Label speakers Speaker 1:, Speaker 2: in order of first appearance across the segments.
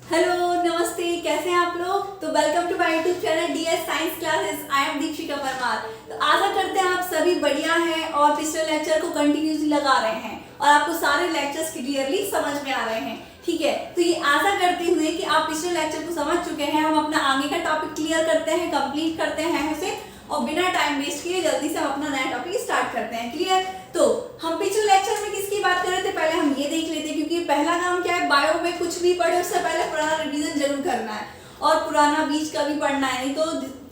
Speaker 1: Hello नमस्ते, कैसे हैं आप लोग। तो welcome to my YouTube channel DS science classes. I am Dikshika Parmar. तो आशा करते हैं आप सभी बढ़िया हैं और पिछले लेक्चर को कंटिन्यूसली लगा रहे हैं और आपको सारे लेक्चर्स क्लियरली समझ में आ रहे हैं। ठीक है, तो ये आशा करते हुए कि आप पिछले लेक्चर को समझ चुके हैं, हम अपना आगे का टॉपिक क्लियर करते हैं, कंप्लीट करते हैं उसे और बिना टाइम वेस्ट किए जल्दी से हम अपना नया टॉपिक स्टार्ट करते हैं। क्लियर। तो हम पिछले लेक्चर में किसकी बात कर रहे थे, पहले हम ये देख लेते हैं, क्योंकि पहला काम क्या है, बायो में कुछ भी पढ़े उससे पहले पुराना रिवीजन जरूर करना है और पुराना बीच का भी पढ़ना है, नहीं तो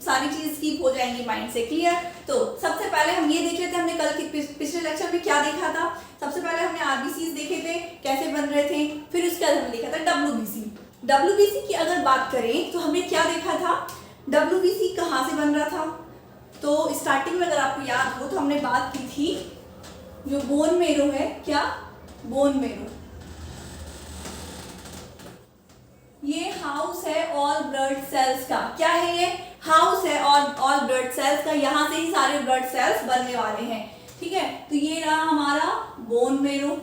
Speaker 1: सारी चीज स्किप हो जाएंगी माइंड से। क्लियर। तो सबसे पहले हम ये देख लेते हैं, हमने कल की पिछले लेक्चर में क्या देखा था। सबसे पहले हमने आरबीसी देखे थे कैसे बन रहे थे, फिर उसके बाद हमने देखा था डब्ल्यूबीसी। डब्ल्यूबीसी की अगर बात करें तो हमने क्या देखा था, डब्ल्यूबीसी कहाँ से बन रहा था। तो स्टार्टिंग में अगर आपको याद हो तो हमने बात की थी जो बोन मेरो है, क्या बोन मेरो, ये हाउस है ऑल ब्लड सेल्स का। क्या है ये, हाउस है ऑल ब्लड सेल्स का, यहां से ही सारे ब्लड सेल्स बनने वाले हैं। ठीक है, तो ये रहा हमारा बोन मेरो।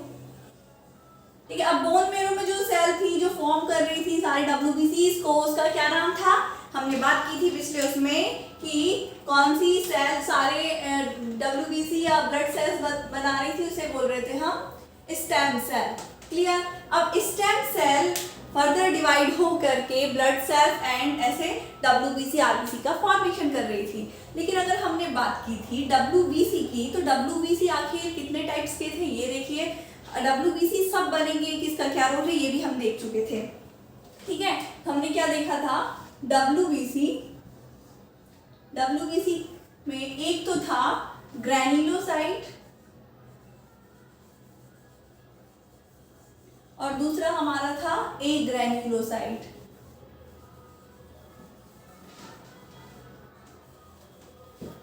Speaker 1: ठीक है, अब बोन मेरो में जो सेल थी जो फॉर्म कर रही थी सारे डब्ल्यूबीसी को, उसका क्या नाम था, हमने बात की थी पिछले उसमें कि कौन सी सेल सारे डब्ल्यूबीसी या ब्लड सेल्स बना रही थी, उसे बोल रहे थे हम स्टेम सेल। क्लियर। अब स्टेम सेल फर्दर डिवाइड हो करके ब्लड सेल्स एंड ऐसे डब्ल्यूबीसी आरबीसी का फॉर्मेशन कर रही थी। लेकिन अगर हमने बात की थी डब्ल्यूबीसी की, तो डब्ल्यूबीसी आखिर कितने टाइप्स के थे ये देखिए। डब्ल्यूबीसी सब बनेंगे, किसका क्या रोल है ये भी हम देख चुके थे। ठीक है, हमने क्या देखा था, डब्ल्यूबीसी में एक तो था ग्रैन्युलोसाइट और दूसरा हमारा था ए ग्रैन्युलोसाइट।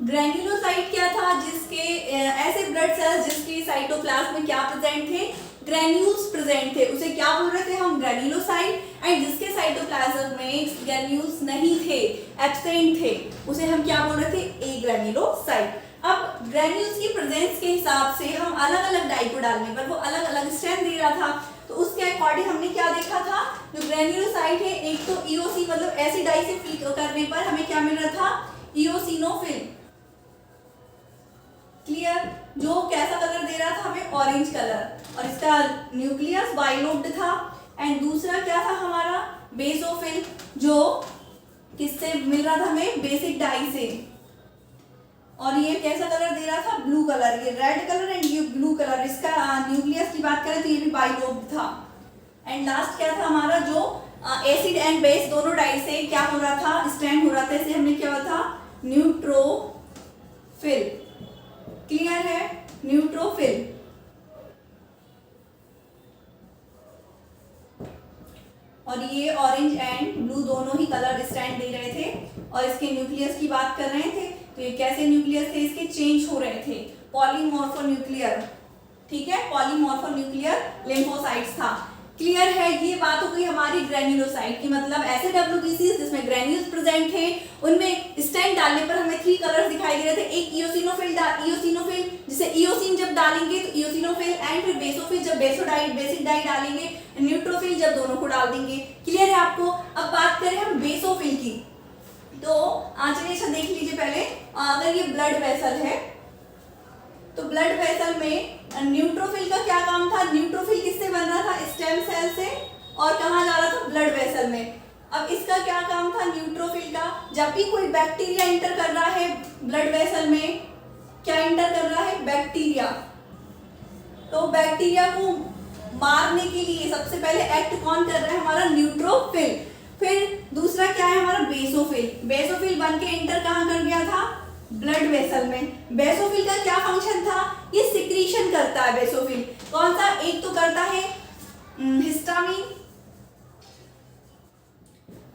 Speaker 1: ग्रैन्युलोसाइट क्या था, जिसके ऐसे ब्लड सेल्स जिसके साइटोप्लाज्म में क्या प्रेजेंट थे, ग्रैन्यूल्स प्रेजेंट थे, उसे क्या बोल रहे थे हम, ग्रैन्युलोसाइट। एंड जिसके साइटोप्लाज्म में ग्रैन्यूल्स नहीं थे, एब्सेंट थे, उसे हम क्या बोल रहे थे, ए ग्रैन्युलोसाइट। अब ग्रैन्यूल्स की प्रेजेंस के हिसाब से हम अलग अलग डाई को डालने पर वो अलग अलग स्ट्रेंथ दे रहा था, तो उसके अकॉर्डिंग हमने क्या देखा था, जो ग्रैन्युलोसाइट है एक तो ईओसी मतलब ऐसी डाई से फिल करने पर हमें क्या मिल रहा था, ईओसिनोफिल। क्लियर। जो कैसा कलर दे रहा था हमें, ऑरेंज कलर, और इसका न्यूक्लियस बाइलोब्ड था। एंड दूसरा क्या था हमारा, बेसोफिल, जो किससे मिल रहा था हमें, बेसिक डाई से, और ये कैसा कलर दे रहा था, ब्लू कलर, ये रेड कलर एंड ये ब्लू कलर। इसका न्यूक्लियस की बात करें तो ये भी बाइलोब्ड था। एंड लास्ट क्या था हमारा, जो एसिड एंड बेस दोनों डाई से क्या हो रहा था, स्ट्रैंड हो रहा था, इसे हमने क्या हुआ था, न्यूट्रोफिल। क्लियर है, न्यूट्रोफिल। और ये ऑरेंज एंड ब्लू दोनों ही कलर स्टैंड दे रहे थे और इसके न्यूक्लियस की बात कर रहे थे, तो ये कैसे न्यूक्लियस थे, इसके चेंज हो रहे थे, पॉलीमॉर्फोन्यूक्लियर। ठीक है, पॉलीमॉर्फोन्यूक्लियर लिम्फोसाइट्स था। क्लियर है, ये बात हो गई हमारी ग्रैन्युलोसाइट की, मतलब ऐसे डब्ल्यूबीसी जिसमें ग्रैन्यूल्स प्रेजेंट थे, उनमें स्टेंट डालने पर हमें 3 कलर्स दिखाई दे रहे थे। एक ईओसिनोफिल जिसे ईओसिन जब डालेंगे तो ईओसिनोफिल, एंड फिर बेसोफिल जब बेसिक डाई डालेंगे, न्यूट्रोफिल जब दोनों को डाल देंगे। क्लियर है आपको। अब बात करें हम बेसोफिल की, तो चलिए अच्छा देख लीजिए पहले, अगर ये ब्लड वेसल है तो ब्लड वेसल में न्यूट्रोफिल का क्या काम था, न्यूट्रोफिल किससे बन रहा था, स्टेम सेल से, और कहाँ जा रहा था, ब्लड वेसल में। अब इसका क्या काम था न्यूट्रोफिल का, जब भी कोई बैक्टीरिया इंटर कर रहा है ब्लड वेसल में, क्या इंटर कर रहा है, बैक्टीरिया, तो बैक्टीरिया को मारने के लिए सबसे पहले एक्ट कौन कर रहा है, हमारा न्यूट्रोफिल। फिर दूसरा क्या है हमारा, बेसोफिल। बेसोफिल बन के इंटर कहाँ कर गया था, ब्लड वेसल में। बेसोफिल का क्या फंक्शन था, ये सिक्रीशन करता है बेसोफिल। कौन सा, एक तो करता है हिस्टामिन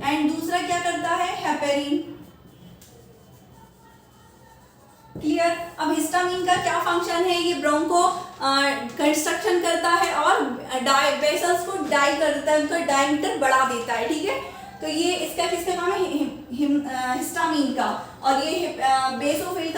Speaker 1: एंड दूसरा क्या करता है, हेपेरिन। क्लियर। अब हिस्टामिन का क्या फंक्शन है, ये ब्रोंको कंस्ट्रक्शन करता है और वेसल्स को डाई करता है, उनका डायमीटर बढ़ा देता है। ठीक है, तो ये इसका किसका काम है, हिस्टामीन का। और ये बेसोफिल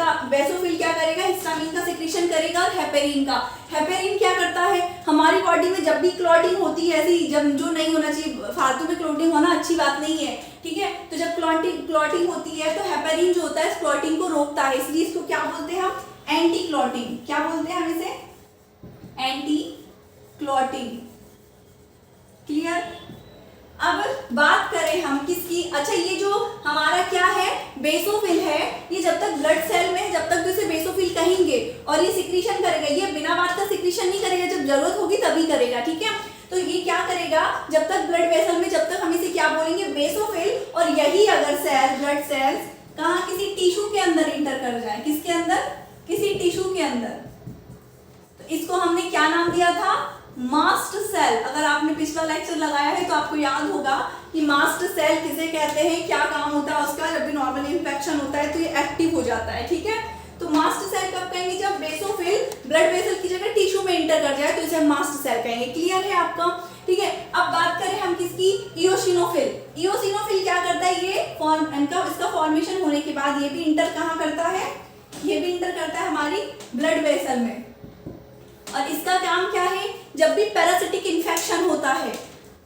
Speaker 1: क्या करेगा, हिस्टामीन का सिक्रीशन करेगा। और हेपेरिन का, हेपेरिन क्या करता है, हमारी बॉडी में जब भी क्लॉटिंग होती है ऐसी, जब जो नहीं होना चाहिए, फालतू में क्लॉटिंग होना अच्छी बात नहीं है, ठीक है। तो जब क्लॉटिंग होती है तो हेपेरिन जो होता है इस क्लॉटिंग को रोकता है, इसलिए इसको क्या बोलते हैं हम, एंटी क्लॉटिंग। क्या बोलते हैं हम इसे, एंटी क्लॉटिंग। क्लियर। अब बात करें हम किसकी, अच्छा ये जो हमारा क्या है, बेसोफिल है, ये जब तक ब्लड सेल में है जब तक तो इसे बेसोफिल कहेंगे, और ये सिक्रीशन करेगा, ये बिना बात का सिक्रीशन नहीं करेगा, जब जरूरत होगी तभी करेगा, ठीक है। तो ये क्या करेगा, जब तक ब्लड वेसल में, जब तक हम इसे क्या बोलेंगे, बेसोफिल। और यही अगर सेल, ब्लड सेल्स कहाँ, किसी टिश्यू के अंदर इंटर कर जाए, किसके अंदर, किसी टिश्यू के अंदर, तो इसको हमने क्या नाम दिया था, मास्ट सेल। अगर आपने पिछला लेक्चर लगाया है तो आपको याद होगा कि मास्ट सेल किसे कहते हैं, क्या काम होता है उसका, जब भी नॉर्मल इन्फेक्शन होता है तो ये एक्टिव हो जाता है, ठीक है। तो मास्ट सेल कब कहेंगे, जब बेसोफिल ब्लड वेसल की जगह टिश्यू में इंटर कर जाए तो इसे मास्ट सेल कहेंगे। क्लियर है आपका, ठीक है। अब बात करें हम किसकी, इओसिनोफिल। इओसिनोफिल क्या करता है, ये इसका फॉर्मेशन होने के बाद ये भी इंटर कहाँ करता है, ये भी इंटर करता है हमारी ब्लड वेसल में। और इसका काम क्या है, जब भी पैरासिटिक इन्फेक्शन होता है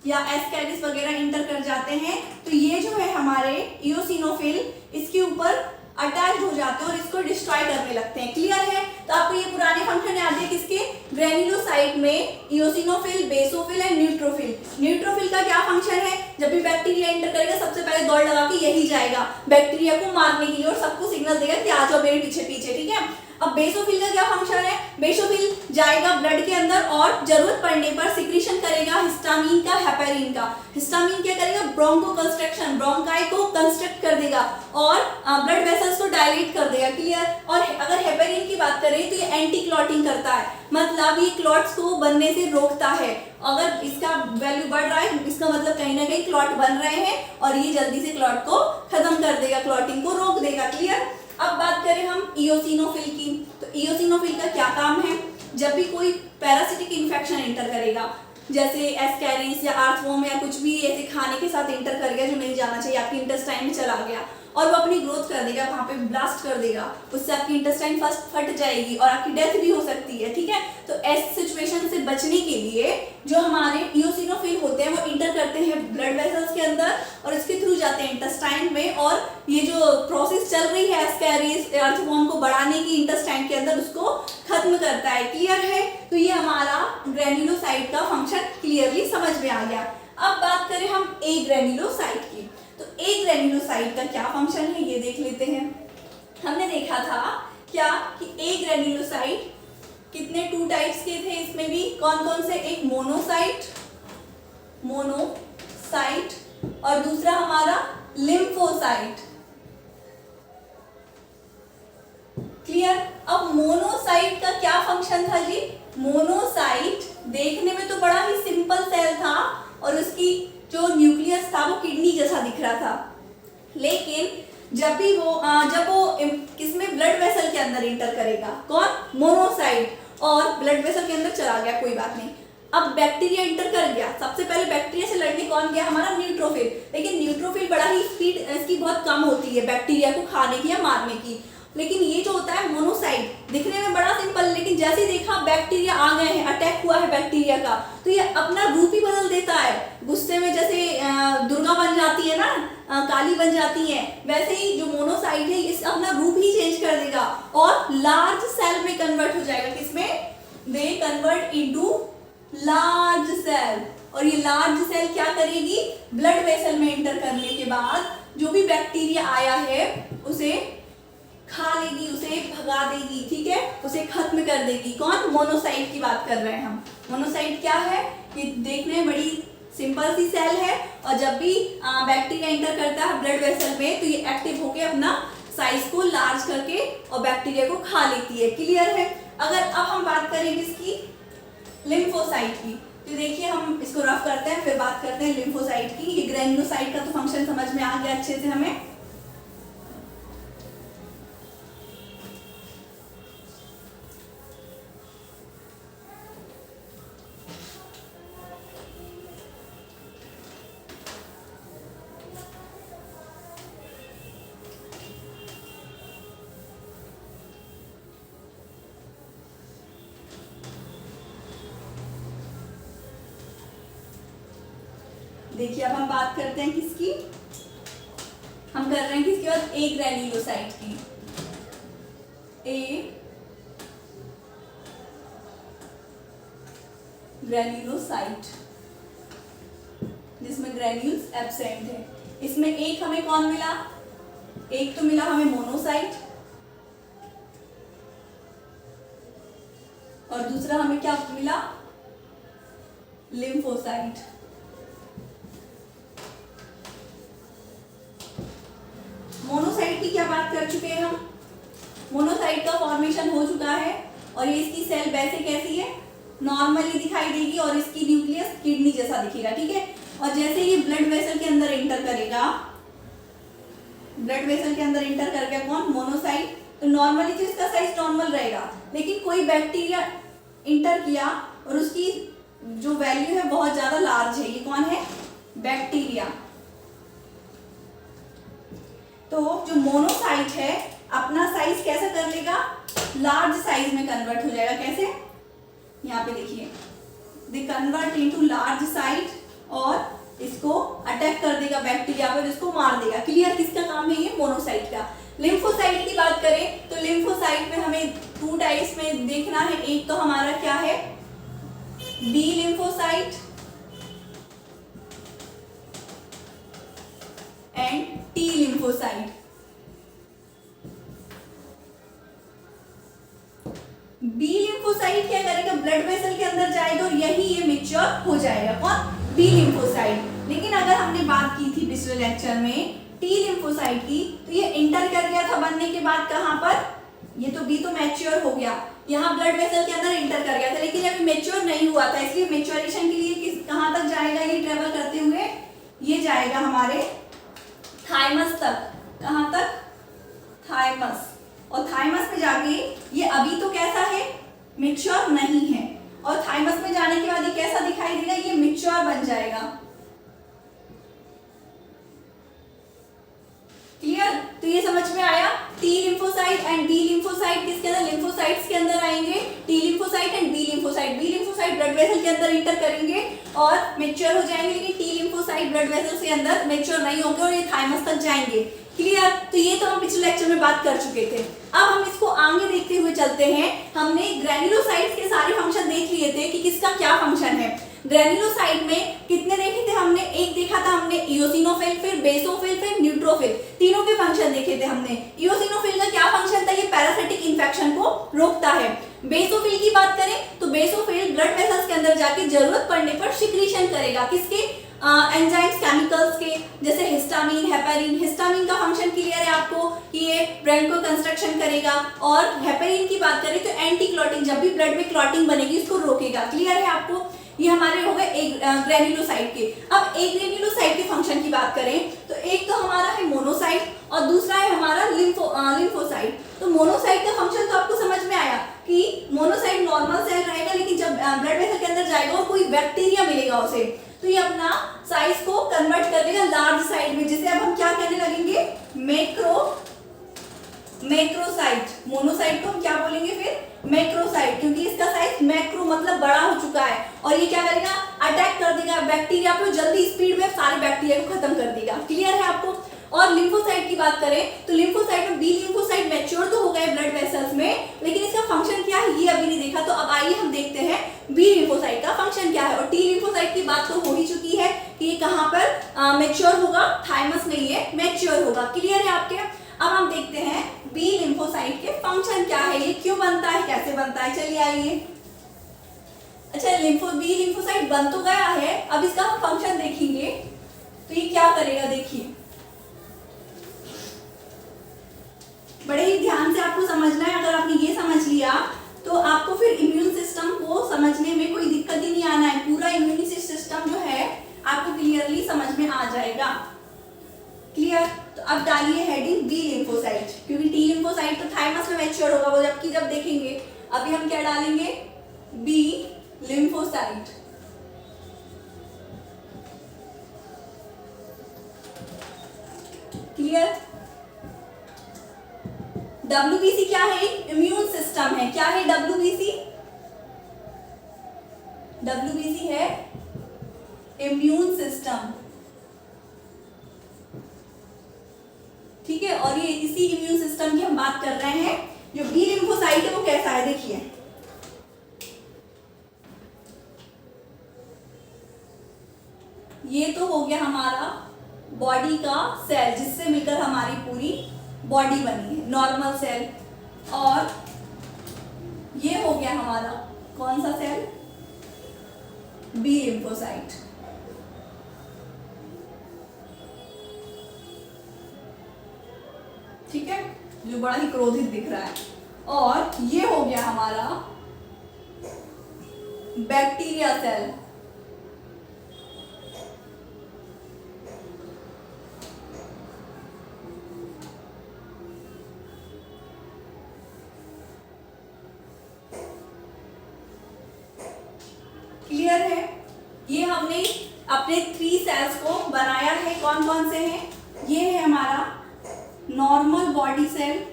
Speaker 1: या एस्कैरिस वगैरह इंटर कर जाते हैं तो ये जो है हमारे इओसिनोफिल इसके ऊपर अटैच हो जाते हैं और इसको डिस्ट्रॉय करने लगते हैं। क्लियर है। तो आपको ये पुराने फंक्शन याद है किसके, ग्रेन्युलोसाइट में eosinophil, basophil and neutrophil. Neutrophil का क्या फंक्शन है, जब भी बैक्टीरिया इंटर करेगा सबसे पहले दौड़ लगा के यही जाएगा बैक्टीरिया को मारने के लिए और सबको सिग्नल देगा कि आ जाओ मेरे पीछे पीछे, ठीक है। अब बेसोफिल का क्या फंक्शन है, बेसोफिल जाएगा ब्लड के अंदर और जरूरत पड़ने पर सिक्रीशन करेगा हिस्टामीन का, हेपेरिन का। हिस्टामीन क्या करेगा, ब्रोंको कंस्ट्रक्शन, ब्रोंकाई को कंस्ट्रक्ट कर देगा और ब्लड वेसल्स को डायलेट कर देगा। क्लियर। और अगर हेपेरिन की बात करें तो ये एंटी क्लॉटिंग करता है, मतलब ये क्लॉट्स को बनने से रोकता है। अगर इसका वैल्यू बढ़ रहा है इसका मतलब कहीं ना कहीं क्लॉट बन रहे हैं और ये जल्दी से क्लॉट को खत्म कर देगा, क्लॉटिंग को रोक देगा। क्लियर। अब बात करें हम इओसिनोफिल की, तो इओसिनोफिल का क्या काम है, जब भी कोई पैरासिटिक इन्फेक्शन इंटर करेगा, जैसे एस्कैरिस या आर्थवॉर्म या कुछ भी ऐसे खाने के साथ इंटर कर गया जो नहीं जाना चाहिए, आपकी इंटेस्टाइन में चला गया और वो अपनी ग्रोथ कर देगा, वहां पे ब्लास्ट कर देगा, उससे आपकी इंटेस्टाइन फर्स्ट फट जाएगी और आपकी डेथ भी हो सकती है, ठीक है। तो ऐसी सिचुएशन से बचने के लिए जो हमारे इओसिनोफिल होते हैं वो इंटर करते हैं ब्लड वेसल्स के अंदर और इसके थ्रू जाते हैं इंटेस्टाइन में, और ये जो प्रोसेस चल रही है एस्कैरिस अर्थवॉर्म को बढ़ाने की इंटेस्टाइन के अंदर उसको खत्म करता है। क्लियर है। तो ये हमारा ग्रेन्युलोसाइट का फंक्शन क्लियरली समझ में आ गया। अब बात करें हम ए ग्रेन्युलोसाइट की, तो ए ग्रेन्युलोसाइट का क्या फंक्शन है ये देख लेते हैं। हमने देखा था क्या कि ए ग्रेन्युलोसाइट कितने 2 टाइप्स के थे, इसमें भी कौन कौन से, एक मोनोसाइट और दूसरा हमारा लिम्फोसाइट। क्लियर। अब मोनोसाइट का क्या फंक्शन था जी, मोनोसाइट देखने में तो बड़ा ही सिंपल सेल था और उसकी जो न्यूक्लियस था वो किडनी जैसा दिख रहा था, लेकिन जब वो किसमें, ब्लड वेसल के अंदर इंटर करेगा, कौन, मोनोसाइट, और ब्लड वेसल के अंदर चला गया, कोई बात नहीं। अब बैक्टीरिया इंटर कर गया, सबसे पहले बैक्टीरिया से लड़ने कौन गया, हमारा न्यूट्रोफिल, लेकिन न्यूट्रोफिल बड़ा ही स्पीड इसकी बहुत कम होती है बैक्टीरिया को खाने की या मारने की। लेकिन ये जो होता है मोनोसाइट दिखने में बड़ा सिंपल, लेकिन जैसे ही देखा बैक्टीरिया आ गए हैं, अटैक हुआ है बैक्टीरिया का, तो ये अपना रूप ही बदल देता है। गुस्से में जैसे दुर्गा बन जाती है ना, काली बन जाती है, वैसे ही जो मोनोसाइट है इस अपना रूप ही चेंज कर देगा और लार्ज सेल में कन्वर्ट हो जाएगा। किसमें, they convert into large cell. और ये लार्ज सेल क्या करेगी, ब्लड वेसल में एंटर करने के बाद जो भी बैक्टीरिया आया है उसे खा लेगी, उसे भगा देगी, ठीक है, उसे खत्म कर देगी। कौन, मोनोसाइट की बात कर रहे हैं हम। मोनोसाइट क्या है, ये देखने में बड़ी सिंपल सी सेल है और जब भी बैक्टीरिया एंटर करता है ब्लड वेसल में तो ये एक्टिव होकर अपना साइज को लार्ज करके और बैक्टीरिया को खा लेती है। क्लियर है। अगर अब हम बात करें किसकी, लिम्फोसाइट की, तो देखिए हम इसको रफ करते हैं फिर बात करते हैं लिम्फोसाइट की। ये ग्रेन्युलोसाइट का तो फंक्शन समझ में आ गया अच्छे से हमें। देखिए अब हम बात करते हैं किसकी, हम कर रहे हैं किसके बाद, ए ग्रेन्युलोसाइट की। ए ग्रेन्युलोसाइट जिसमें ग्रेन्यूल्स एब्सेंट है। इसमें एक हमें कौन मिला, एक तो मिला हमें मोनोसाइट और दूसरा हमें क्या मिला, लिम्फोसाइट। मोनोसाइट की क्या बात कर चुके हैं हम, मोनोसाइट का फॉर्मेशन हो चुका है और ये इसकी सेल वैसे कैसी है, नॉर्मली दिखाई देगी और इसकी न्यूक्लियस किडनी जैसा दिखेगा, ठीक है। और जैसे ये ब्लड वेसल के अंदर एंटर करेगा, ब्लड वेसल के अंदर एंटर कर गया कौन, मोनोसाइट, तो नॉर्मली तो इसका साइज नॉर्मल रहेगा, लेकिन कोई बैक्टीरिया इंटर किया और उसकी जो वैल्यू है बहुत ज्यादा लार्ज है, ये कौन है, बैक्टीरिया। तो जो मोनोसाइट है अपना साइज कैसा कर लेगा, लार्ज साइज में कन्वर्ट हो जाएगा। कैसे, यहाँ पे देखिए, दे कन्वर्ट इनटू लार्ज साइज और इसको अटैक कर देगा बैक्टीरिया पर, इसको मार देगा। क्लियर, किसका काम है ये, मोनोसाइट का। लिम्फोसाइट की बात करें तो लिम्फोसाइट में हमें 2 टाइप्स में देखना है, एक तो हमारा क्या है, B lymphocyte and T lymphocyte. B lymphocyte क्या करेगा, ब्लड वेसल के अंदर जाएगा और यही ये मैच्योर हो जाएगा, कौन, बी लिम्फोसाइट। लेकिन अगर हमने बात की थी पिछले लेक्चर में टी लिम्फोसाइट की, तो ये इंटर कर गया था बनने के बाद कहां पर, ये तो बी तो मैच्योर हो गया, यहाँ ब्लड वेसल के अंदर इंटर कर गया था, लेकिन अभी मैच्योर नहीं हुआ था, इसलिए मैच्योरेशन के लिए कहां तक जाएगा, ये ट्रेवल करते हुए ये जाएगा हमारे थाइमस तक। कहां तक, थाइमस। और थाइमस में जाके ये अभी तो कैसा है, मैच्योर नहीं है, और थाइमस में जाने के बाद ये कैसा दिखाई देगा, ये मैच्योर बन जाएगा। क्लियर, तो ये समझ में आया, T lymphocyte and B lymphocyte किसके अंदर, लिम्फोसाइट्स के अंदर आएंगे, T lymphocyte and B lymphocyte. B lymphocyte blood vessel के अंदर इंटर करेंगे और मैच्योर हो जाएंगे, लेकिन टी लिम्फोसाइट ब्लड वेसल के अंदर मैच्योर नहीं होंगे और ये थाइमस तक जाएंगे। क्लियर, तो ये तो हम पिछले लेक्चर में बात कर चुके थे। अब हम इसको आगे देखते हुए चलते हैं। हमने ग्रेन्युलोसाइट्स के सारे फंक्शन देख लिए थे कि किसका क्या फंक्शन है। ग्रेन्युलोसाइट में कितने देखे थे हमने, एक देखा था हमने इओसिनोफिल, फिर बेसोफिल, फिर न्यूट्रोफिल, तीनों के फंक्शन देखे थे हमने। इओसिनोफिल का क्या फंक्शन था, ये पैरासिटिक इंफेक्शन को रोकता है। बेसोफिल की बात करें तो बेसोफिल ब्लड वेसल्स के अंदर जाके जरूरत पड़ने पर सिक्रीशन करेगा, किसके, एंजाइम्स केमिकल्स के, जैसे हिस्टामिन, हेपेरिन। हिस्टामिन का फंक्शन क्लियर है आपको कि ये ब्रेन को कंस्ट्रक्शन करेगा, और हेपेरिन की बात करें तो एंटी क्लॉटिंग, जब भी ब्लड में क्लॉटिंग बनेगी उसको रोकेगा। क्लियर है आपको, ये हमारे हो गए एक ग्रेन्युलोसाइट के। अब एक ग्रेन्युलोसाइट के फंक्शन की बात करें तो एक तो हमारा है मोनोसाइट और दूसरा है हमारा लिम्फोसाइट। तो मोनोसाइट का फंक्शन तो आपको समझ में आया कि मोनोसाइट नॉर्मल सेल रहेगा, लेकिन जब ब्लड वेसल के अंदर जाएगा और कोई बैक्टीरिया मिलेगा उसे, तो ये अपना साइज को कन्वर्ट कर देगा लार्ज साइज में, जिसे अब हम क्या कहने लगेंगे, मैक्रोसाइट। मोनोसाइट को हम क्या बोलेंगे फिर, मैक्रोसाइट, क्योंकि इसका साइज मैक्रो मतलब बड़ा हो चुका है, और ये क्या करेगा, अटैक कर देगा बैक्टीरिया पे, जल्दी स्पीड में सारे बैक्टीरिया को खत्म कर देगा। क्लियर है आपको। और लिम्फोसाइट की बात करें तो लिम्फोसाइट में बी लिम्फोसाइट मैच्योर तो हो गए ब्लड वेसल्स में, लेकिन इसका फंक्शन क्या है ये अभी नहीं देखा। तो अब आइए हम देखते हैं बी लिम्फोसाइट का फंक्शन क्या है। और टी लिम्फोसाइट की बात तो हो ही चुकी है कि ये कहां पर मैच्योर होगा, थाइमस में ये मैच्योर होगा। क्लियर है आपके। अब हम देखते हैं बी लिम्फोसाइट के फंक्शन क्या है, ये क्यों बनता है, कैसे बनता है, चलिए आइए। अच्छा, बी लिम्फोसाइट बन तो गया है, अब इसका हम फंक्शन देखेंगे तो ये क्या करेगा। देखिए, बड़े ही ध्यान से आपको समझना है। अगर आपने ये समझ लिया तो आपको फिर इम्यून सिस्टम को समझने में कोई दिक्कत ही नहीं आना है। पूरा इम्यून सिस्टम जो है आपको क्लियरली समझ में आ जाएगा। क्लियर। तो अब डालिए हेडिंग बी लिम्फोसाइट, क्योंकि टी लिम्फोसाइट तो थाइमस में मैच्योर होगा वो, जबकि जब देखेंगे अभी हम क्या डालेंगे, बी लिम्फोसाइट। क्लियर। WBC क्या है, इम्यून सिस्टम है। क्या है WBC? WBC है इम्यून सिस्टम। ठीक है, और ये इसी इम्यून सिस्टम की हम बात कर रहे हैं। जो बी लिम्फोसाइट है वो कैसा है देखिए, ये तो हो गया हमारा बॉडी का सेल जिससे मिलकर हमारी पूरी बॉडी बनी है, नॉर्मल सेल। और ये हो गया हमारा कौन सा सेल, बी लिम्फोसाइट। ठीक है, जो बड़ा ही क्रोधित दिख रहा है। और ये हो गया हमारा बैक्टीरिया सेल। क्लियर है, ये हमने अपने 3 सेल्स को बनाया है। कौन कौन से हैं, ये है हमारा नॉर्मल बॉडी सेल,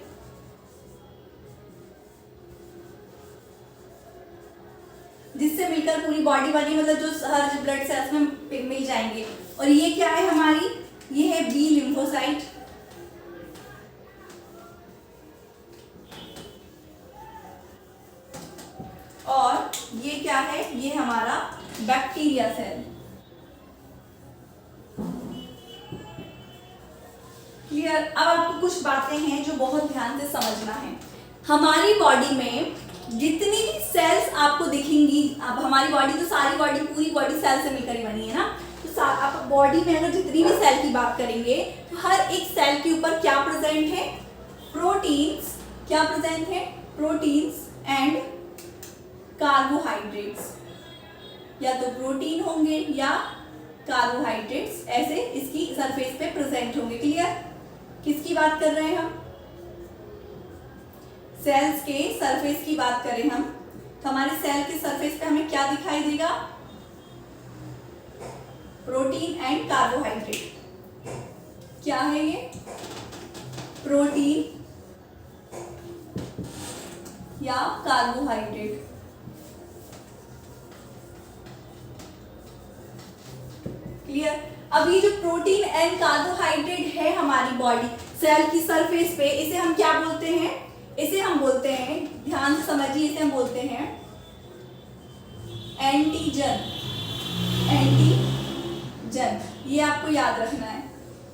Speaker 1: जिससे मिलकर पूरी बॉडी बनी, मतलब जो हर ब्लड सेल्स में मिल जाएंगे। और ये क्या है हमारी, ये है बी लिम्फोसाइट। और ये क्या है, ये हमारा बैक्टीरिया सेल। क्लियर। अब आपको कुछ बातें हैं जो बहुत ध्यान से समझना है। हमारी बॉडी में जितनी भी सेल्स आपको दिखेंगी, अब हमारी बॉडी तो सारी बॉडी पूरी बॉडी सेल से मिलकर ही बनी है ना, तो आप बॉडी में अगर जितनी भी सेल की बात करेंगे तो हर एक सेल के ऊपर क्या प्रेजेंट है, प्रोटीन्स। क्या प्रेजेंट है, प्रोटीन्स एंड कार्बोहाइड्रेट्स। या तो प्रोटीन होंगे या कार्बोहाइड्रेट्स ऐसे इसकी सरफेस पे प्रेजेंट होंगे। क्लियर। किसकी बात कर रहे हैं हम, सेल्स के सरफेस की बात करें हम तो हमारे सेल के सरफेस पे हमें क्या दिखाई देगा, प्रोटीन एंड कार्बोहाइड्रेट। क्या है ये, प्रोटीन या कार्बोहाइड्रेट। क्लियर। अब ये जो प्रोटीन एंड कार्बोहाइड्रेट है हमारी बॉडी सेल की सरफेस पे, इसे हम क्या बोलते हैं, इसे हम बोलते हैं, ध्यान से समझिए, इसे हम बोलते हैं एंटीजन। एंटीजन, ये आपको याद रखना है।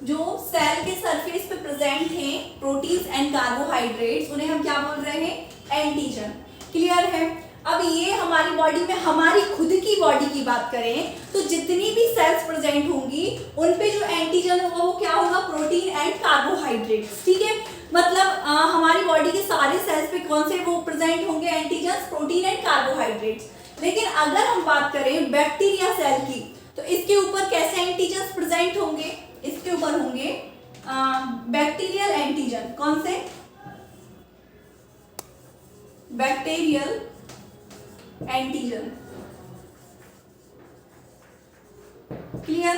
Speaker 1: जो सेल के सरफेस पे प्रेजेंट हैं प्रोटीन्स एंड कार्बोहाइड्रेट्स, उन्हें हम क्या बोल रहे हैं, एंटीजन। क्लियर है। अब ये हमारी बॉडी में, हमारी खुद की बॉडी की बात करें तो जितनी भी सेल्स प्रेजेंट होंगी उन पे जो एंटीजन होगा वो क्या होगा, प्रोटीन एंड कार्बोहाइड्रेट्स। ठीक है, मतलब हमारी बॉडी के सारे सेल्स पे कौन से वो प्रेजेंट होंगे, एंटीजन, प्रोटीन एंड कार्बोहाइड्रेट्स। लेकिन अगर हम बात करें बैक्टीरिया सेल की तो इसके ऊपर कैसे एंटीजन प्रेजेंट होंगे, इसके ऊपर होंगे बैक्टीरियल एंटीजन। कौन से, बैक्टीरियल एंटीजन। क्लियर।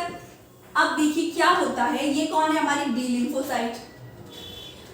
Speaker 1: अब देखिए क्या होता है, ये कौन है, हमारी बी लिम्फोसाइट।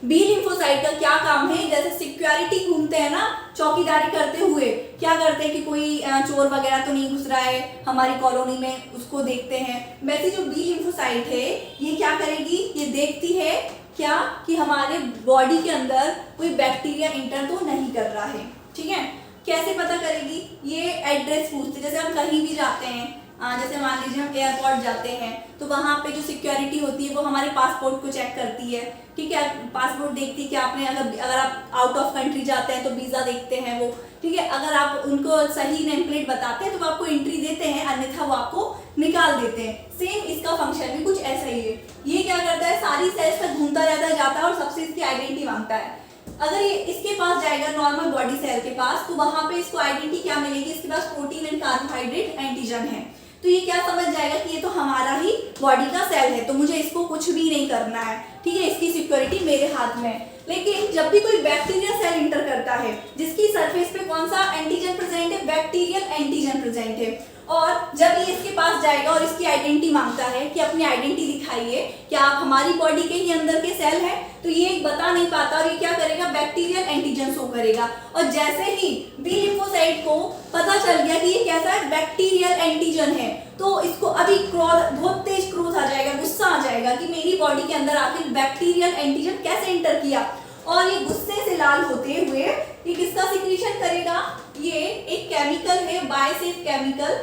Speaker 1: बी लिम्फोसाइट का क्या काम है, जैसे सिक्योरिटी घूमते हैं ना चौकीदारी करते हुए, क्या करते हैं कि कोई चोर वगैरह तो नहीं घुस रहा है हमारी कॉलोनी में, उसको देखते हैं। वैसे जो बी लिम्फोसाइट है ये क्या करेगी, ये देखती है क्या कि हमारे बॉडी के अंदर कोई बैक्टीरिया इंटर तो नहीं कर रहा है। ठीक है, कैसे पता करेगी, ये एड्रेस पूछते, जैसे हम कहीं भी जाते हैं, जैसे मान लीजिए हम एयरपोर्ट जाते हैं तो वहाँ पे जो सिक्योरिटी होती है वो हमारे पासपोर्ट को चेक करती है। ठीक है, पासपोर्ट देखती है कि आपने अगर आप आउट ऑफ कंट्री जाते हैं तो वीज़ा देखते हैं वो। ठीक है, अगर आप उनको सही नेम प्लेट बताते हैं तो वो आपको एंट्री देते हैं, अन्यथा वो आपको निकाल देते हैं। सेम इसका फंक्शन भी कुछ ऐसा ही है। ये क्या करता है, सारी सेल्स तक घूमता जाता है और सबसे इसकी आइडेंटिटी मांगता है। अगर ये इसके पास जाएगा नॉर्मल बॉडी सेल के पास तो वहां पे इसको आइडेंटिटी क्या मिलेगी, इसके पास प्रोटीन एंड कार्बोहाइड्रेट एंटीजन है। तो ये क्या समझ जाएगा कि ये तो हमारा ही बॉडी का सेल है, तो मुझे इसको कुछ भी नहीं करना है। ठीक है, इसकी सिक्योरिटी मेरे हाथ में है। लेकिन जब भी कोई बैक्टीरिया सेल इंटर करता है जिसकी सरफेस पे कौन सा एंटीजन प्रेजेंट है, बैक्टीरियल एंटीजन प्रेजेंट है, और जब ये इसके पास जाएगा और इसकी आइडेंटिटी मांगता है कि अपनी आइडेंटिटी दिखाइए, क्या आप हमारी बॉडी के ही अंदर के सेल हैं, तो ये बता नहीं पाता और ये क्या करेगा, बैक्टीरियल एंटीजन शो करेगा। और जैसे ही बी लिम्फोसाइट को पता चल गया कि ये कैसा है, बैक्टीरियल एंटीजन है, तो इसको अभी क्रोध, बहुत तेज क्रोध आ जाएगा, गुस्सा आ जाएगा कि मेरी बॉडी के अंदर आखिर बैक्टीरियल एंटीजन कैसे एंटर किया, और ये गुस्से से लाल होते हुए ये किसका सिक्रीशन करेगा, ये एक केमिकल है बायसेफ केमिकल,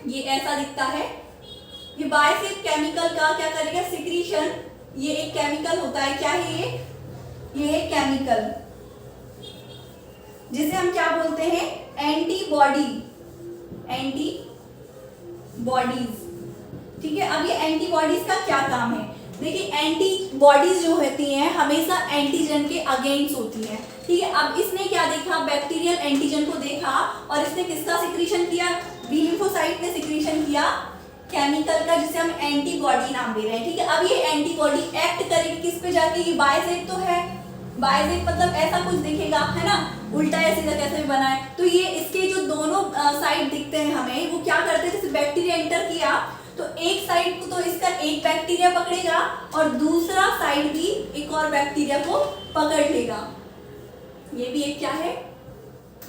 Speaker 1: ये ऐसा दिखता है, ये बायसेफ केमिकल का क्या करेगा सिक्रीशन, ये एक केमिकल होता है, क्या है ये है केमिकल जिसे हम क्या बोलते हैं एंटीबॉडीज, ठीक है। अब ये एंटीबॉडीज का क्या काम है, देखिए एंटीबॉडीज जो होती हैं हमेशा एंटीजन के अगेंस्ट होती हैं, ठीक है। अब इसने क्या देखा, बैक्टीरियल एंटीजन को देखा और इसने किसका सिक्रीशन किया, बी लिम्फोसाइट ने सिक्रीशन किया केमिकल का जिसे हम एंटीबॉडी नाम दे रहे हैं, ठीक है। अब ये एंटीबॉडी एक्ट करेगी किस पे जाके, ये बायसेफ तो है, बायसेफ मतलब ऐसा कुछ दिखेगा है ना, उल्टा या सीधा कैसे भी बना है, तो ये इसके जो दोनों साइड दिखते हैं हमें, वो क्या करते हैं, जैसे बैक्टीरिया एंटर किया तो एक साइड को तो इसका एक बैक्टीरिया पकड़ेगा और दूसरा साइड भी एक और बैक्टीरिया को पकड़ लेगा, ये भी एक क्या है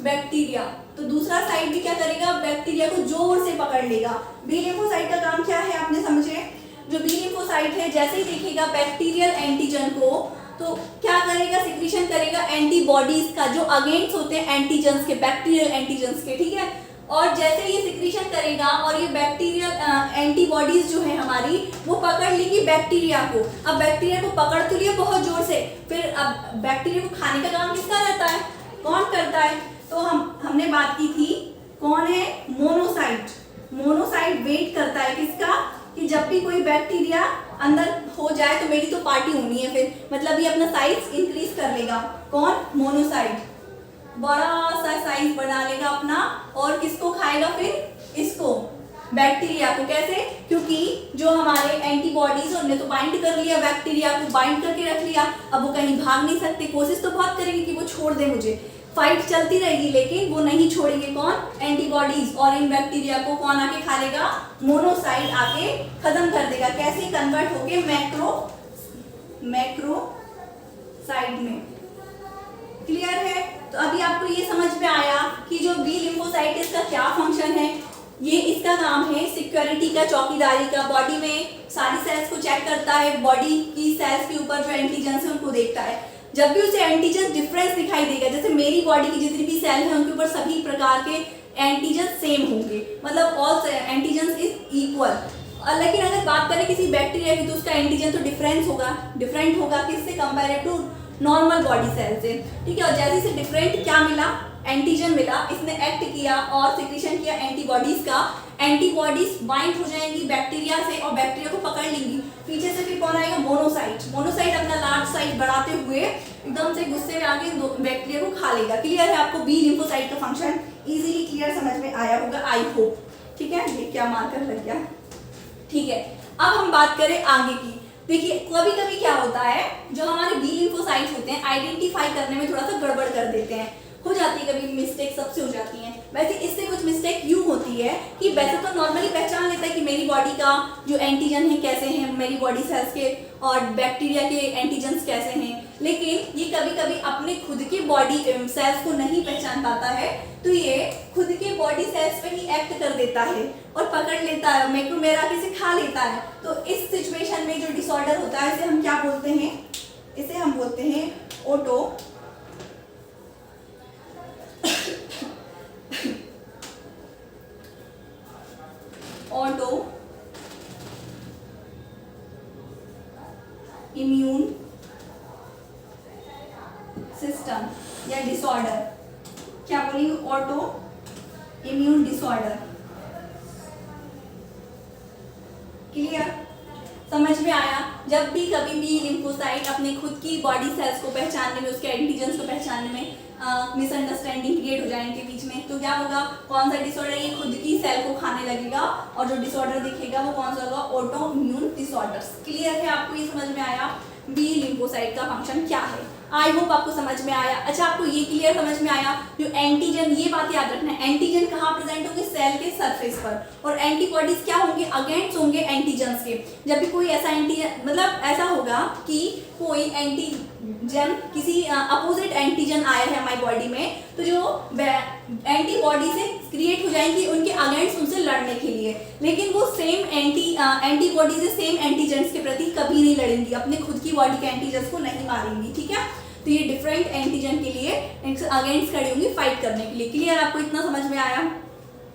Speaker 1: बैक्टीरिया, तो दूसरा साइड भी क्या करेगा बैक्टीरिया को जोर से पकड़ लेगा। बी लिम्फोसाइट का काम क्या है आपने समझे, जो बी लिम्फोसाइट है जैसे ही देखेगा बैक्टीरियल एंटीजन को तो क्या करेगा सिक्रीशन करेगा एंटीबॉडीज का जो अगेंस्ट होते हैं एंटीजन्स के, बैक्टीरियल एंटीजन्स के, ठीक है। और जैसे ये सिक्रीशन करेगा और ये बैक्टीरियल एंटीबॉडीज जो है हमारी वो पकड़ लेगी बैक्टीरिया को, अब बैक्टीरिया को पकड़ तो लिया बहुत जोर से, फिर अब बैक्टीरिया को खाने का काम किसका रहता है, कौन करता है, तो हमने बात की थी कौन है मोनोसाइट, मोनोसाइट वेट करता है किसका कि जब भी कोई बैक्टीरिया अंदर हो जाए तो मेरी तो पार्टी होनी है, फिर मतलब ये अपना साइज इंक्रीज कर लेगा, कौन मोनोसाइट बड़ा सा साइज बढ़ा लेगा अपना और किसको खाएगा फिर इसको बैक्टीरिया को, कैसे, क्योंकि जो हमारे एंटीबॉडीज उन्होंने तो बाइंड कर लिया बैक्टीरिया को, बाइंड करके रख लिया, अब वो कहीं भाग नहीं सकते, कोशिश तो बहुत करेंगे कि वो छोड़ दे मुझे, फाइट चलती रहेगी लेकिन वो नहीं छोड़ेंगे, कौन एंटीबॉडीज, और इन बैक्टीरिया को कौन आके खा लेगा, मोनोसाइट आके खत्म कर देगा, कैसे कन्वर्ट होके मैक्रोसाइट में, क्लियर है। तो अभी आपको ये समझ में आया कि जो बी लिम्फोसाइट इसका क्या फंक्शन है, ये इसका काम है सिक्योरिटी का, चौकीदारी का, बॉडी में सारी सेल्स को चेक करता है, बॉडी की सेल्स के ऊपर जो एंटीजन है उनको देखता है, जब भी उसे एंटीजन डिफरेंस दिखाई देगा, जैसे मेरी बॉडी की जितनी भी सेल है उनके ऊपर सभी प्रकार के एंटीजन सेम होंगे, मतलब ऑल एंटीजन इज इक्वल, लेकिन अगर बात करें किसी बैक्टीरिया की तो उसका एंटीजन तो डिफरेंट होगा किससे compare to normal body cell से, ठीक है। और जैसे इसे डिफरेंट क्या मिला एंटीजन मिला, इसने एक्ट किया और सिक्रीशन किया एंटीबॉडीज का, एंटीबॉडीज बाइंड हो जाएंगी बैक्टीरिया से और बैक्टीरिया को पकड़ लेंगी, पीछे से फिर कौन आएगा मोनोसाइट अपना लार्ज साइज बढ़ाते हुए एकदम से गुस्से में आके बैक्टीरिया को खा लेगा, क्लियर है आपको बी लिम्फोसाइट का फंक्शन इजीली क्लियर समझ में आया होगा आई होप, ठीक है। ये क्या मार्कर लग गया, ठीक है। अब हम बात करें आगे की, देखिए कभी कभी क्या होता है जो हमारे बी लिम्फोसाइट होते हैं आइडेंटिफाई करने में थोड़ा सा गड़बड़ कर देते हैं, हो जाती है कभी मिस्टेक, सबसे हो जाती है, वैसे इससे कुछ मिस्टेक यूं होती है कि वैसे तो नॉर्मली पहचान लेता है कि मेरी बॉडी का जो एंटीजन है कैसे हैं, मेरी बॉडी सेल्स के और बैक्टीरिया के एंटीजन्स कैसे हैं, लेकिन ये कभी कभी अपने खुद के बॉडी सेल्स को नहीं पहचान पाता है, तो ये खुद के बॉडी सेल्स पे ही एक्ट कर देता है और पकड़ लेता है, मैक्रोमेरा से खा लेता है। तो इस सिचुएशन में जो डिसऑर्डर होता है इसे हम क्या बोलते हैं, इसे हम बोलते हैं ऑटो इम्यून सिस्टम या डिसऑर्डर, क्या बोलेंगे ऑटो इम्यून डिसऑर्डर, क्लियर समझ में आया। जब भी कभी भी लिम्फोसाइट अपने खुद की बॉडी सेल्स को पहचानने में, उसके एंटीजन्स को पहचानने में मिसअंडरस्टैंडिंग क्रिएट हो जाए इनके बीच में, तो क्या होगा, कौन सा डिसऑर्डर, ये खुद की सेल को खाने लगेगा और जो डिसऑर्डर दिखेगा वो कौन सा होगा, ऑटो इम्यून डिसऑर्डर्स, क्लियर है आपको, ये समझ में आया बी लिम्फोसाइट का फंक्शन क्या है। आई होप आपको समझ में आया। अच्छा, आपको ये क्लियर समझ में आया जो एंटीजन, ये बात याद रखना है, एंटीजन कहाँ प्रेजेंट होंगे, सेल के सरफेस पर, और एंटीबॉडीज क्या होंगे, अगेंस्ट होंगे एंटीजन्स के। जब भी कोई ऐसा एंटीजन, मतलब ऐसा होगा कि कोई एंटीजन, किसी अपोजिट एंटीजन आया है हमारी बॉडी में, तो जो एंटीबॉडी से क्रिएट हो जाएंगी उनके अगेंस्ट, उनसे लड़ने के लिए, लेकिन वो सेम एंटीबॉडी से सेम एंटीजेंस के प्रति कभी नहीं लड़ेंगी, अपने खुद की बॉडी के एंटीजेंस को नहीं मारेंगी, ठीक है। तो ये डिफरेंट एंटीजन के लिए अगेंस्ट खड़ी होंगी फाइट करने के लिए। क्लियर, आपको इतना समझ में आया,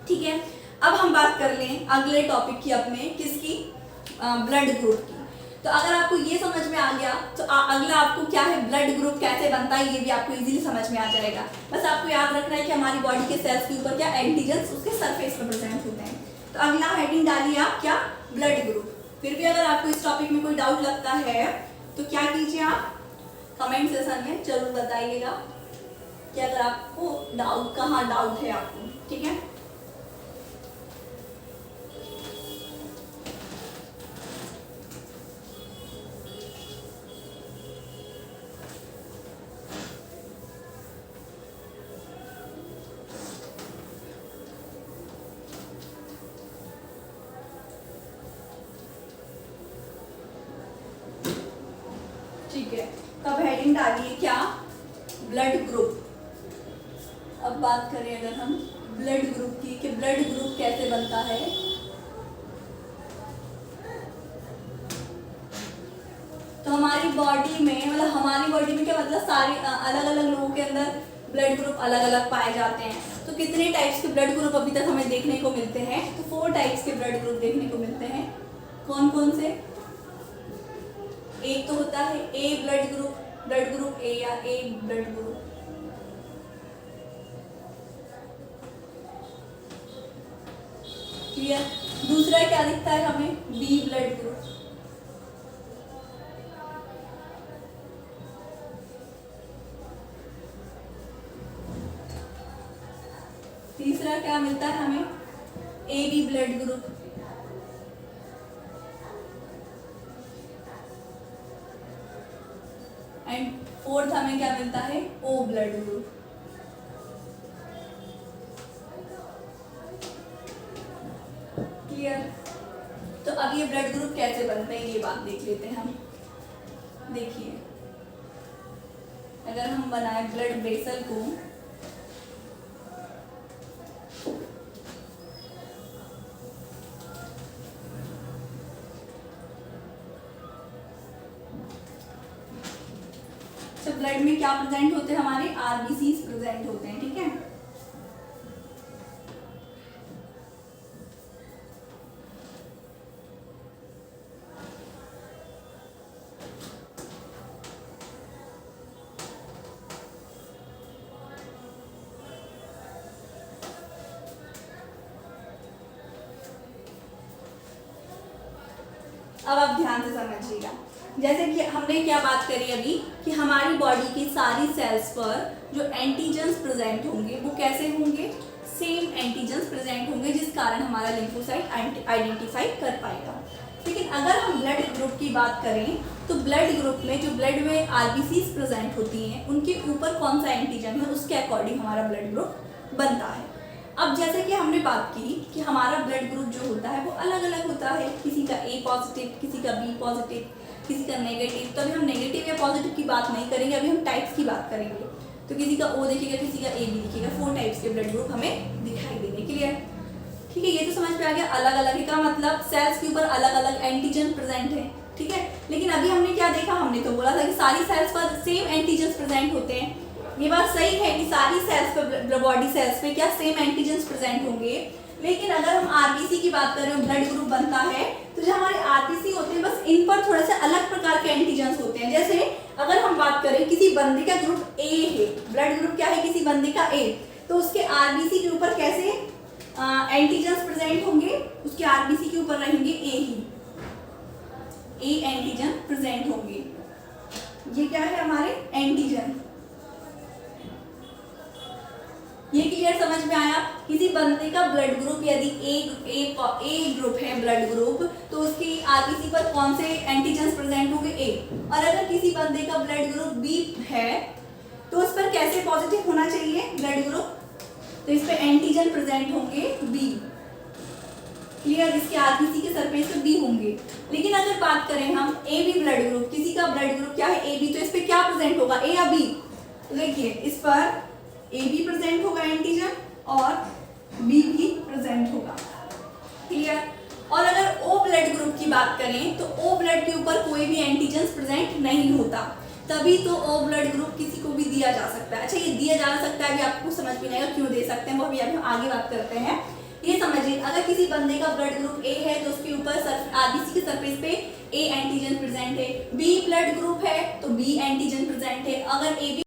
Speaker 1: ठीक है। अब हम बात कर लें अगले टॉपिक की अपने, किसकी, ब्लड ग्रुप की। तो अगर आपको ये समझ में आ गया तो अगला आपको क्या है, ब्लड ग्रुप कैसे बनता है, ये भी आपको इजीली समझ में आ जाएगा। बस आपको याद रखना है कि हमारी बॉडी के सेल्स के ऊपर क्या एंटीजेंस उसके सरफेस पर प्रेजेंट होते हैं। तो अगला हेडिंग डालिए आप, क्या, ब्लड ग्रुप। फिर भी अगर आपको इस टॉपिक में कोई डाउट लगता है तो क्या कीजिए, आप कमेंट सेशन में जरूर बताइएगा कि अगर आपको डाउट, कहाँ डाउट है आपको, ठीक है। ठीक है, तब हेडिंग डालिए क्या, ब्लड ग्रुप। अब बात करें अगर हम ब्लड ग्रुप की, कि ब्लड ग्रुप कैसे बनता है। तो हमारी बॉडी में, मतलब हमारी बॉडी में क्या मतलब, सारे अलग अलग लोगों के अंदर ब्लड ग्रुप अलग अलग पाए जाते हैं। तो कितने टाइप्स के ब्लड ग्रुप अभी तक हमें देखने को मिलते हैं, तो 4 टाइप्स के ब्लड ग्रुप देखने को मिलते हैं। कौन कौन से, एक तो होता है ए ब्लड ग्रुप ए या ए ब्लड ग्रुप, क्लियर। दूसरा क्या दिखता है हमें, बी ब्लड ग्रुप। तीसरा क्या मिलता है हमें, A B blood group. And fourth हमें क्या मिलता है, ओ ब्लड ग्रुप। क्लियर। तो अब ये ब्लड ग्रुप कैसे बनते हैं ये बात देख लेते हैं हम। देखिए, अगर हम बनाए ब्लड वेसल को, तो ब्लड में क्या प्रेजेंट होते हैं, हमारे आरबीसी प्रेजेंट होते हैं, ठीक है। अब आप ध्यान से समझिएगा, जैसे कि हमने क्या बात करी अभी कि हमारी बॉडी की सारी सेल्स पर जो एंटीजेंस प्रेजेंट होंगे वो कैसे होंगे, सेम एंटीजेंस प्रेजेंट होंगे, जिस कारण हमारा लिम्फोसाइट आइडेंटिफाई कर पाएगा। लेकिन अगर हम ब्लड ग्रुप की बात करें तो ब्लड ग्रुप में जो ब्लड में आरबीसीज प्रेजेंट होती हैं उनके ऊपर कौन सा एंटीजन है उसके अकॉर्डिंग हमारा ब्लड ग्रुप बनता है। अब जैसे कि हमने बात की कि हमारा ब्लड ग्रुप जो होता है वो अलग अलग होता है, किसी का ए पॉजिटिव, किसी का बी पॉजिटिव, किसी का नेगेटिव। तो अभी हम नेगेटिव या पॉजिटिव की बात नहीं करेंगे, अभी हम टाइप्स की बात करेंगे। तो किसी का ओ दिखेगा, किसी का ए बी दिखेगा, 4 टाइप्स के ब्लड ग्रुप हमें दिखाई देंगे। क्लियर, ठीक है। ये तो समझ में आ गया, अलग अलग का मतलब सेल्स के ऊपर अलग अलग एंटीजन प्रेजेंट है, ठीक है। लेकिन अभी हमने क्या देखा, हमने तो बोला था कि सारी सेल्स पर सेम एंटीजन प्रेजेंट होते हैं। ये बात सही है कि सारी सेल्स पे, बॉडी सेल्स पे क्या सेम एंटीजेंस प्रेजेंट होंगे। लेकिन अगर हम आरबीसी की बात करें, ब्लड ग्रुप बनता है, तो जो हमारे आरबीसी होते हैं बस इन पर थोड़े से अलग प्रकार के एंटीजेंस होते हैं। जैसे अगर हम बात करें किसी बंदे का ग्रुप ए है, ब्लड ग्रुप क्या है किसी बंदे का ए, तो उसके आरबीसी के ऊपर कैसे एंटीजेंस प्रेजेंट होंगे, उसके आरबीसी के ऊपर रहेंगे ए ही, ए एंटीजन प्रेजेंट होंगे। ये क्या है हमारे एंटीजन। ये क्लियर समझ में आया। किसी बंदे का ब्लड ग्रुप यदि ए ग्रुप है ब्लड ग्रुप, तो उसकी आरबीसी पर कौन से एंटीजन्स प्रेजेंट होंगे? ए। और अगर किसी बंदे का ब्लड ग्रुप बी है तो उस पर कैसे पॉजिटिव होना चाहिए ब्लड ग्रुप? तो इस पर एंटीजन प्रेजेंट होंगे बी। क्लियर? इसके आरबीसी के सरफेस पे बी होंगे। लेकिन अगर बात करें हम ए बी ब्लड ग्रुप, किसी का ब्लड ग्रुप क्या है? ए बी, तो इस पे क्या प्रेजेंट होगा? ए या बी? तो देखिए इस पर ए बी प्रेजेंट होगा एंटीजन और बी भी प्रेजेंट होगा। क्लियर? और अगर ओ ब्लड ग्रुप की बात करें तो ओ ब्लड के ऊपर कोई भी एंटीजन प्रेजेंट नहीं होता, तभी तो ओ ब्लड ग्रुप किसी को भी दिया जा सकता है। अच्छा, ये दिया जा सकता है, अभी आपको समझ में नहीं आएगा क्यों दे सकते हैं, वो अभी हम आगे बात करते हैं। ये समझिए, अगर किसी बंदे का ब्लड ग्रुप ए है तो उसके ऊपर आरबीसी के सरफेस पे ए एंटीजन प्रेजेंट है। बी ब्लड ग्रुप है तो बी एंटीजन प्रेजेंट है। अगर ए